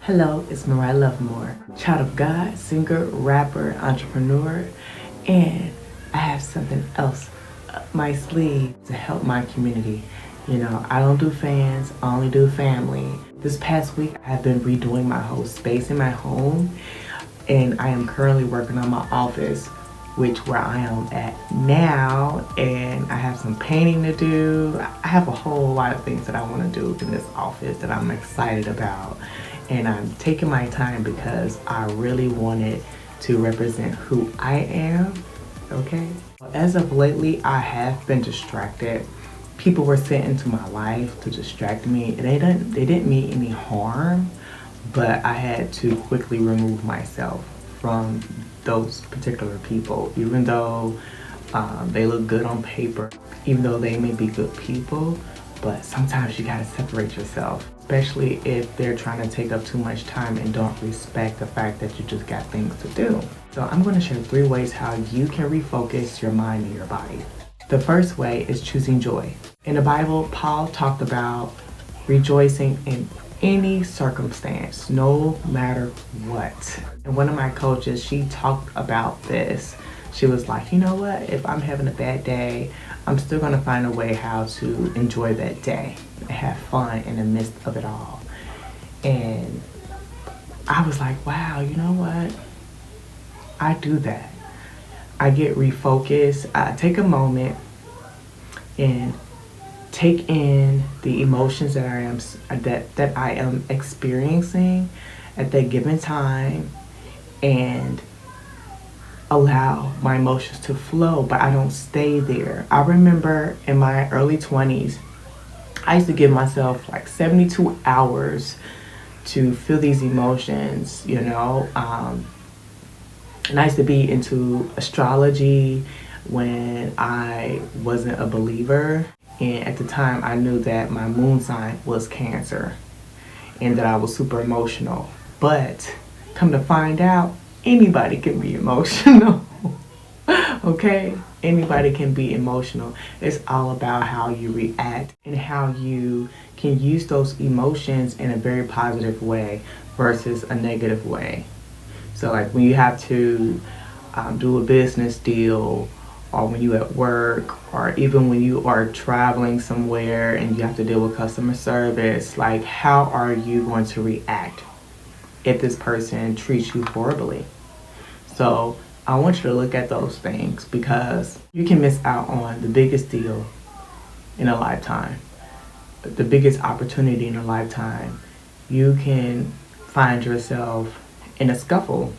Hello, it's Lovemore, child of God, singer, rapper, entrepreneur, and I have something else up my sleeve to help my community. I don't do fans, I only do family. This past week, I've been redoing my whole space in my home, and I am currently working on my office, where I am at now, and I have some painting to do. I have a whole lot of things that I want to do in this office that I'm excited about, and I'm taking my time because I really wanted to represent who I am. Okay, as of lately, I have been distracted. People were sent into my life to distract me, and they didn't mean any harm, but I had to quickly remove myself from those particular people, even though they look good on paper, even though they may be good people. But sometimes you gotta separate yourself, especially if they're trying to take up too much time and don't respect the fact that you just got things to do. So I'm going to share 3 ways how you can refocus your mind and your body. The first way is choosing joy. In the Bible, Paul talked about rejoicing in any circumstance, no matter what. And one of my coaches, she talked about this. She was like, you know what? If I'm having a bad day, I'm still gonna find a way how to enjoy that day and have fun in the midst of it all. And I was like, wow, you know what? I do that. I get refocused. I take a moment and take in the emotions that I am experiencing at that given time and allow my emotions to flow, but I don't stay there. I remember in my early 20s, I used to give myself like 72 hours to feel these emotions, and I used to be into astrology when I wasn't a believer. And at the time, I knew that my moon sign was Cancer and that I was super emotional. But come to find out, anybody can be emotional. Okay? Anybody can be emotional. It's all about how you react and how you can use those emotions in a very positive way versus a negative way. So like when you have to do a business deal, or when you're at work, or even when you are traveling somewhere and you have to deal with customer service, like how are you going to react if this person treats you horribly? So I want you to look at those things because you can miss out on the biggest deal in a lifetime, the biggest opportunity in a lifetime. You can find yourself in a scuffle,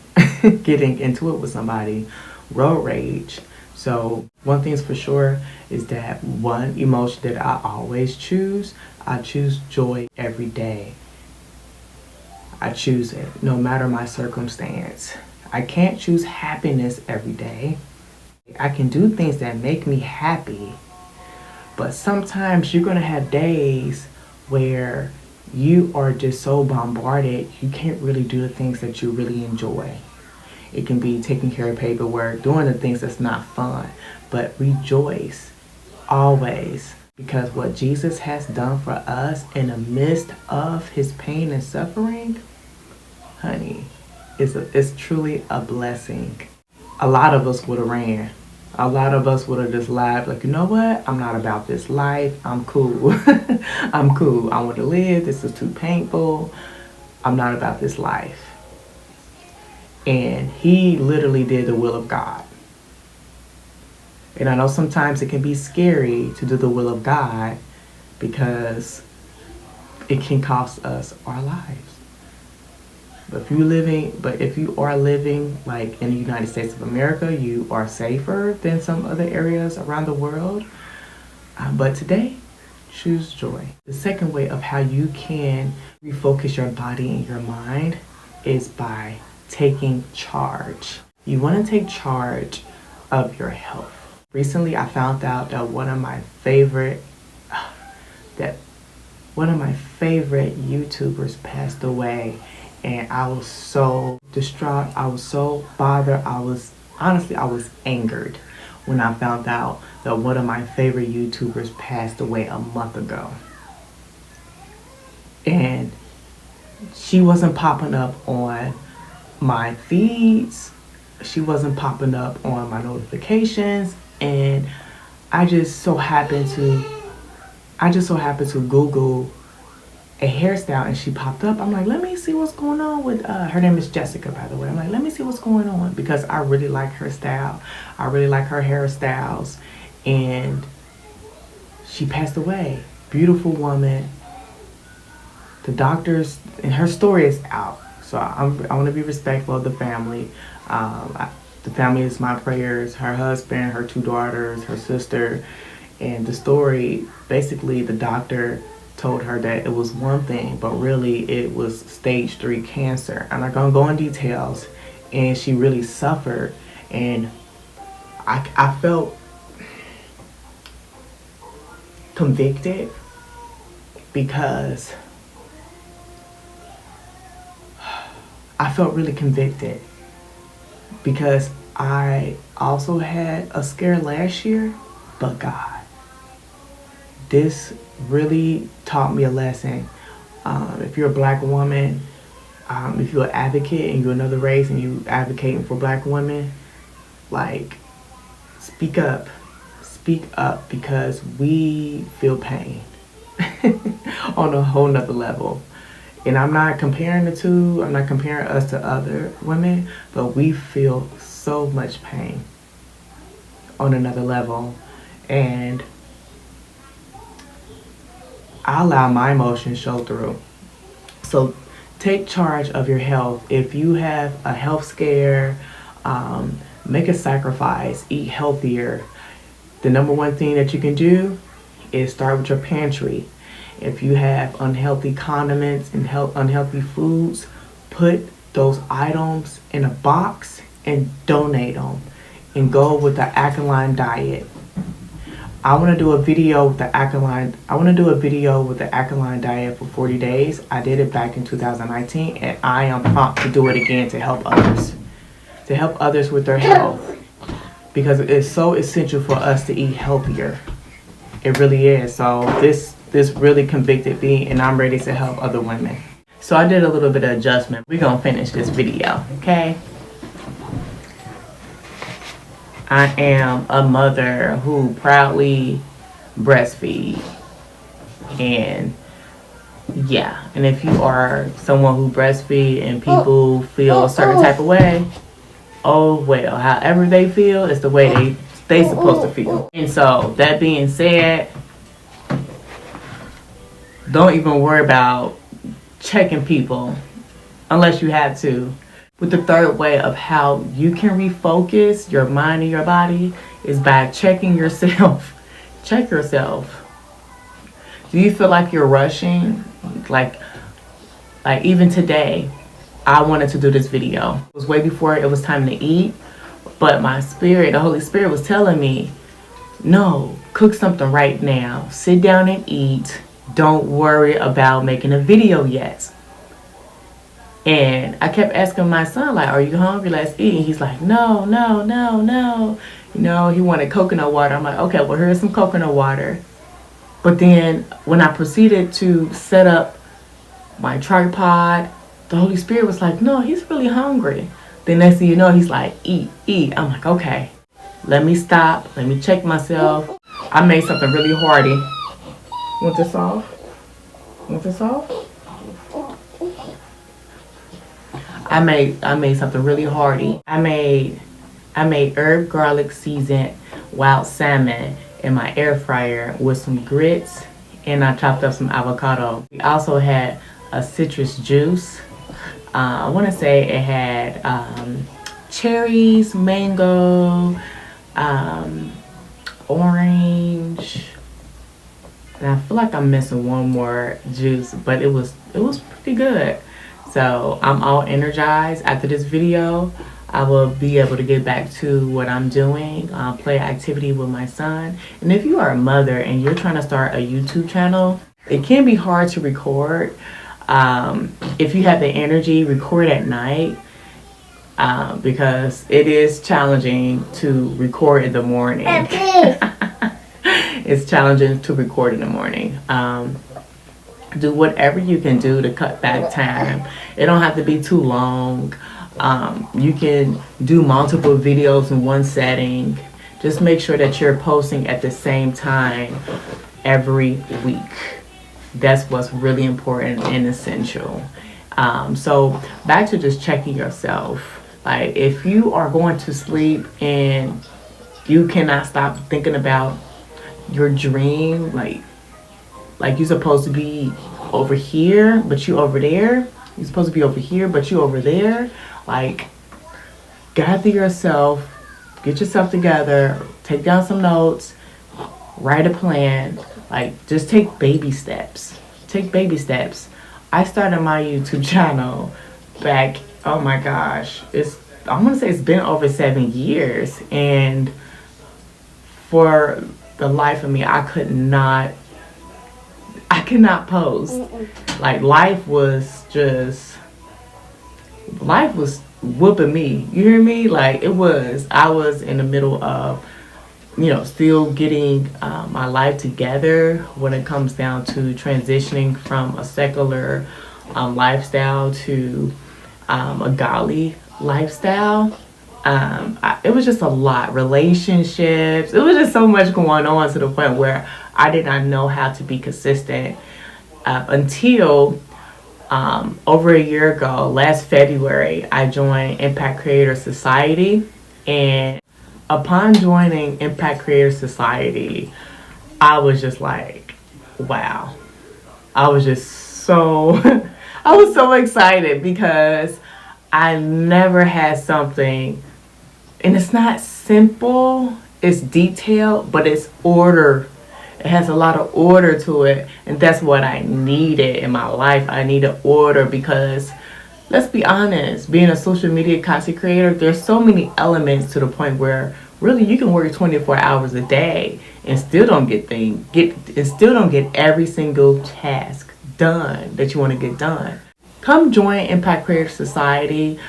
getting into it with somebody, road rage. So one thing's for sure is that one emotion that I always choose, I choose joy every day. I choose it no matter my circumstance. I can't choose happiness every day. I can do things that make me happy, but sometimes you're gonna have days where you are just so bombarded, you can't really do the things that you really enjoy. It can be taking care of paperwork, doing the things that's not fun, but rejoice always, because what Jesus has done for us in the midst of his pain and suffering, honey, it's truly a blessing. A lot of us would have ran. A lot of us would have just lied, like, you know what? I'm not about this life. I'm cool. I'm cool. I want to live. This is too painful. I'm not about this life. And he literally did the will of God. And I know sometimes it can be scary to do the will of God because it can cost us our lives. But if you are living like in the United States of America, you are safer than some other areas around the world. But today, choose joy. The second way of how you can refocus your body and your mind is by taking charge. You want to take charge of your health. Recently, I found out that one of my favorite YouTubers passed away, and I was so distraught. I was so bothered. I was angered when I found out that one of my favorite YouTubers passed away a month ago. And she wasn't popping up on my feeds. She wasn't popping up on my notifications, and I just so happened to Google a hairstyle, and she popped up. I'm like, let me see what's going on with her name is Jessica, by the way. I'm like, let me see what's going on, because I really like her style. I really like her hairstyles. And she passed away. Beautiful woman. The doctors, and her story is out. So I want to be respectful of the family. The family is my prayers. Her husband, her 2 daughters, her sister. And the story, basically the doctor told her that it was one thing, but really it was stage 3 cancer. I'm not gonna go in details. And she really suffered. And I felt convicted, because I felt really convicted, because I also had a scare last year, but God, this really taught me a lesson. If you're a black woman, if you're an advocate and you're another race and you advocating for black women, like, speak up, because we feel pain on a whole nother level. And I'm not comparing the two, I'm not comparing us to other women, but we feel so much pain on another level. And I allow my emotions show through. So take charge of your health. If you have a health scare, make a sacrifice, eat healthier. The number one thing that you can do is start with your pantry. If you have unhealthy condiments and unhealthy foods, put those items in a box and donate them, and go with the alkaline diet. I want to do a video with the alkaline diet for 40 days. I did it back in 2019, and I am prompt to do it again to help others with their health, because it's so essential for us to eat healthier. It really is. So this really convicted me, and I'm ready to help other women. So I did a little bit of adjustment. We're gonna finish this video, okay? I am a mother who proudly breastfeed. And yeah, and if you are someone who breastfeed and people feel a certain type of way, oh well, however they feel is the way they supposed to feel. And so that being said, don't even worry about checking people unless you have to. With the third way of how you can refocus your mind and your body is by checking yourself. Check yourself. Do you feel like you're rushing? Like even today, I wanted to do this video. It was way before it was time to eat, but my spirit, the Holy Spirit was telling me, no, cook something right now. Sit down and eat. Don't worry about making a video yet. And I kept asking my son, like, are you hungry? Let's eat. And he's like, no. You know, he wanted coconut water. I'm like, okay, well, here's some coconut water. But then when I proceeded to set up my tripod, the Holy Spirit was like, no, he's really hungry. Then next thing you know, he's like, eat. I'm like, okay, let me stop. Let me check myself. I made something really hearty. Want this off? I made something really hearty. I made herb garlic seasoned wild salmon in my air fryer with some grits, and I chopped up some avocado. We also had a citrus juice. I want to say it had cherries, mango, orange, and I feel like I'm missing one more juice, but it was pretty good. So I'm all energized. After this video, I will be able to get back to what I'm doing, play activity with my son. And if you are a mother and you're trying to start a YouTube channel, it can be hard to record. If you have the energy, record at night, because it is challenging to record in the morning. It's challenging to record in the morning. Do whatever you can do to cut back time. It don't have to be too long. You can do multiple videos in one setting. Just make sure that you're posting at the same time every week. That's what's really important and essential. So back to just checking yourself. Like, if you are going to sleep and you cannot stop thinking about your dream, like you're supposed to be over here, but you over there. You're supposed to be over here, but you over there. Like, gather yourself, get yourself together, take down some notes, write a plan. Like, just take baby steps. Take baby steps. I started my YouTube channel back, oh my gosh, I'm gonna say it's been over 7 years, and for the life of me, I could not post. Like, life was whooping me. You hear me? Like, I was in the middle of, still getting my life together when it comes down to transitioning from a secular lifestyle to a godly lifestyle. It was just a lot. Relationships. It was just so much going on, to the point where I did not know how to be consistent until over a year ago, last February, I joined Impact Creator Society. And upon joining Impact Creator Society, I was just like, wow. I was just so, I was so excited, because I never had something, and it's not simple, it's detailed, but it's order. It has a lot of order to it, and that's what I needed in my life. I needed order, because let's be honest, being a social media content creator, there's so many elements, to the point where really you can work 24 hours a day and still don't get every single task done that you want to get done. Come join Impact Creator Society.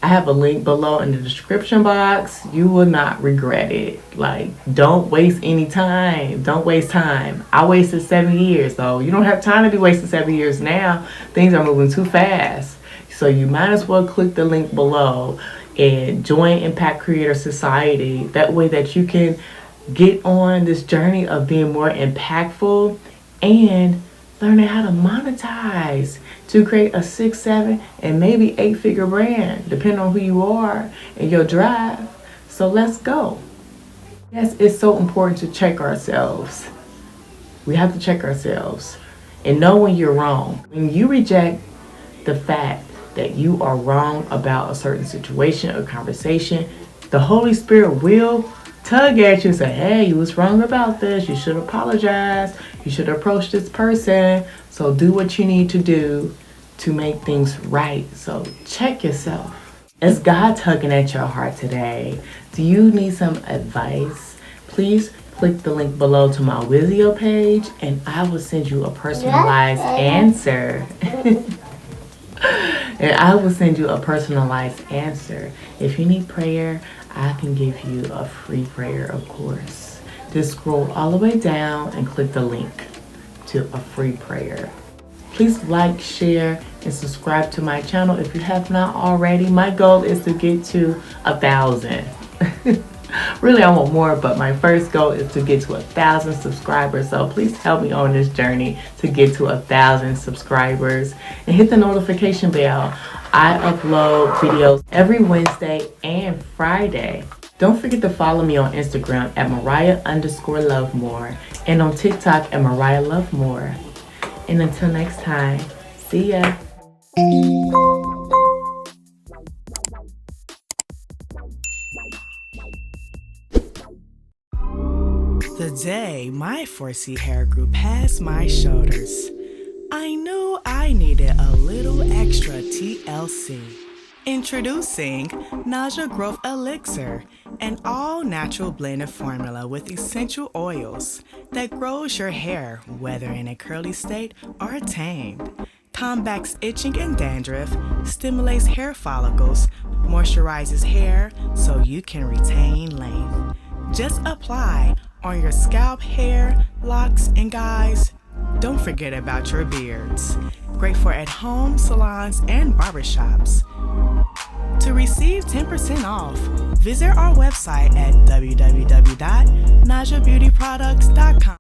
I have a link below in the description box. You will not regret it. Like, don't waste any time. Don't waste time. I wasted 7 years, so you don't have time to be wasting 7 years now. Things are moving too fast. So you might as well click the link below and join Impact Creator Society. That way that you can get on this journey of being more impactful and learning how to monetize to create a 6, 7, and maybe 8-figure brand, depending on who you are and your drive. So let's go. Yes, it's so important to check ourselves. We have to check ourselves and know when you're wrong. When you reject the fact that you are wrong about a certain situation or conversation, the Holy Spirit will tug at you and say, hey, you was wrong about this. You should apologize. You should approach this person. So do what you need to do to make things right. So check yourself. Is God tugging at your heart today? Do you need some advice? Please click the link below to my Wisio page, and I will send you a personalized answer. And I will send you a personalized answer. If you need prayer, I can give you a free prayer, of course. Just scroll all the way down and click the link to a free prayer. Please like, share, and subscribe to my channel if you have not already. My goal is to get to 1,000. Really, I want more, but my first goal is to get to 1,000 subscribers. So please help me on this journey to get to 1,000 subscribers, and hit the notification bell. I upload videos every Wednesday and Friday. Don't forget to follow me on Instagram at Mariah_Lovemore, and on TikTok at Mariah Lovemore. And until next time, see ya. The day my 4C hair grew past my shoulders, I knew I needed a little extra TLC. Introducing NAIJA Growth Elixir, an all-natural blended formula with essential oils that grows your hair, whether in a curly state or tamed. Combats itching and dandruff, stimulates hair follicles, moisturizes hair so you can retain length. Just apply on your scalp, hair, locks, and guys, Don't forget about your beards. Great for at-home, salons, and barbershops. To receive 10% off, visit our website at www.naijabeautyproducts.com.